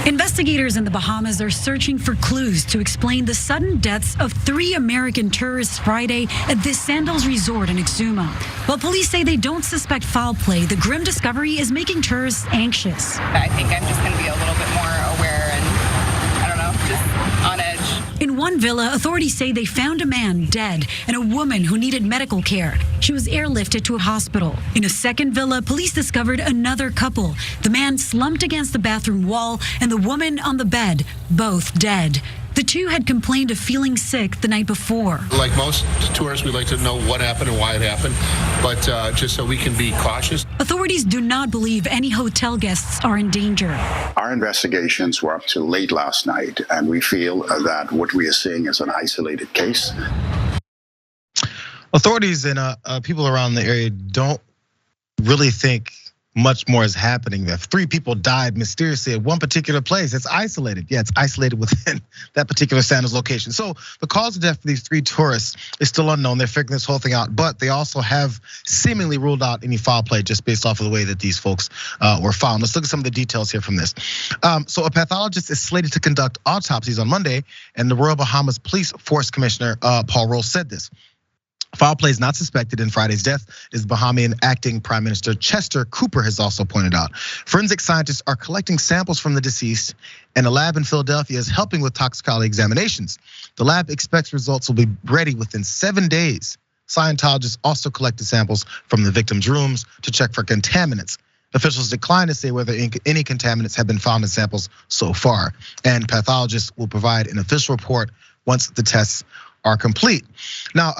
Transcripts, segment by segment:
Investigators in the Bahamas are searching for clues to explain the sudden deaths of 3 American tourists Friday at this Sandals resort in Exuma. While police say they don't suspect foul play, the grim discovery is making tourists anxious. I think I'm just going to be a little bit more aware and, I don't know, just on edge. In one villa, authorities say they found a man dead and a woman who needed medical care. She was airlifted to a hospital. In a second villa, police discovered another couple. The man slumped against the bathroom wall and the woman on the bed, both dead. The two had complained of feeling sick the night before. Like most tourists, we like to know what happened and why it happened, but just so we can be cautious. Authorities do not believe any hotel guests are in danger. Our investigations were up till late last night, and we feel that what we are seeing is an isolated case. Authorities and people around the area don't really think much more is happening there. 3 people died mysteriously at one particular place. It's isolated. Yeah, it's isolated within that particular Sandals location. So the cause of death for these 3 tourists is still unknown. They're figuring this whole thing out, but they also have seemingly ruled out any foul play just based off of the way that these folks were found. Let's look at some of the details here from this. So a pathologist is slated to conduct autopsies on Monday, and the Royal Bahamas Police Force Commissioner Paul Roll said this. Foul play is not suspected in Friday's death, as Bahamian acting Prime Minister Chester Cooper has also pointed out. Forensic scientists are collecting samples from the deceased, and a lab in Philadelphia is helping with toxicology examinations. The lab expects results will be ready within 7 days. Scientologists also collected samples from the victims' rooms to check for contaminants. Officials decline to say whether any contaminants have been found in samples so far, and pathologists will provide an official report once the tests are complete. Now,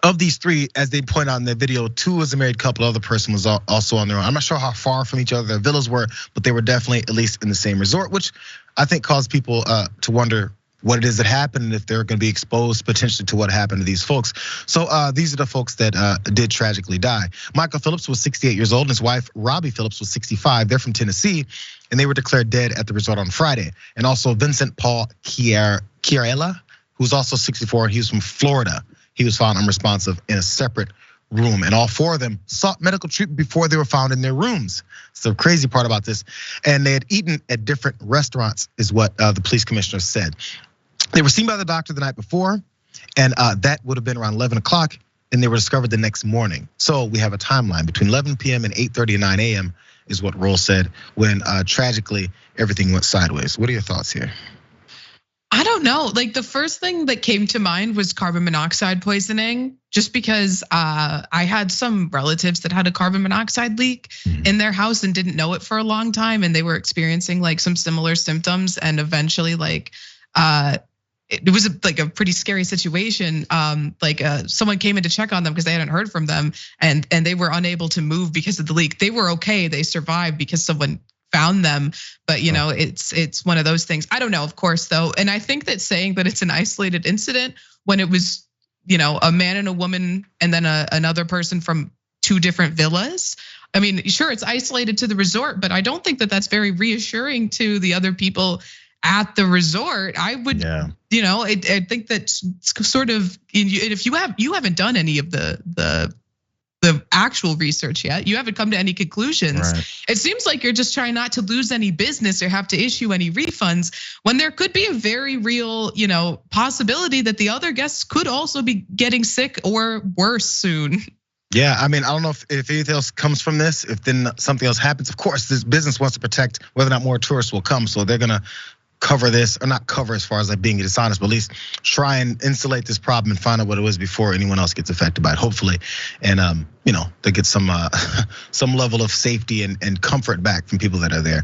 of these 3, as they point out in the video, 2 was a married couple, the other person was also on their own. I'm not sure how far from each other their villas were, but they were definitely at least in the same resort, which I think caused people to wonder what it is that happened and if they're gonna be exposed potentially to what happened to these folks. So these are the folks that did tragically die. Michael Phillips was 68 years old and his wife, Robbie Phillips, was 65. They're from Tennessee, and they were declared dead at the resort on Friday. And also Vincent Paul Chiarella, who's also 64, he was from Florida. He was found unresponsive in a separate room, and all 4 of them sought medical treatment before they were found in their rooms. So the crazy part about this, and they had eaten at different restaurants, is what the police commissioner said. They were seen by the doctor the night before, and that would have been around 11 o'clock, and they were discovered the next morning. So we have a timeline between 11 p.m. and 8:30 and 9 a.m. is what Roll said when tragically everything went sideways. What are your thoughts here? I don't know. Like the first thing that came to mind was carbon monoxide poisoning, just because I had some relatives that had a carbon monoxide leak in their house and didn't know it for a long time, and they were experiencing like some similar symptoms, and eventually like it was like a pretty scary situation. Someone came in to check on them because they hadn't heard from them, and they were unable to move because of the leak. They were okay, they survived because someone found them, but it's one of those things. I don't know, of course, though, and I think that saying that it's an isolated incident when it was, a man and a woman, and then another person from 2 different villas. I mean, sure, it's isolated to the resort, but I don't think that that's very reassuring to the other people at the resort. I would, I think that's sort of, if you haven't done any of the actual research yet. You haven't come to any conclusions. Right. It seems like you're just trying not to lose any business or have to issue any refunds when there could be a very real, possibility that the other guests could also be getting sick or worse soon. Yeah, I mean, I don't know if anything else comes from this, if then something else happens. Of course, this business wants to protect whether or not more tourists will come, so they're gonna cover this, or not cover as far as like being dishonest, but at least try and insulate this problem and find out what it was before anyone else gets affected by it, hopefully. And they get some level of safety and comfort back from people that are there.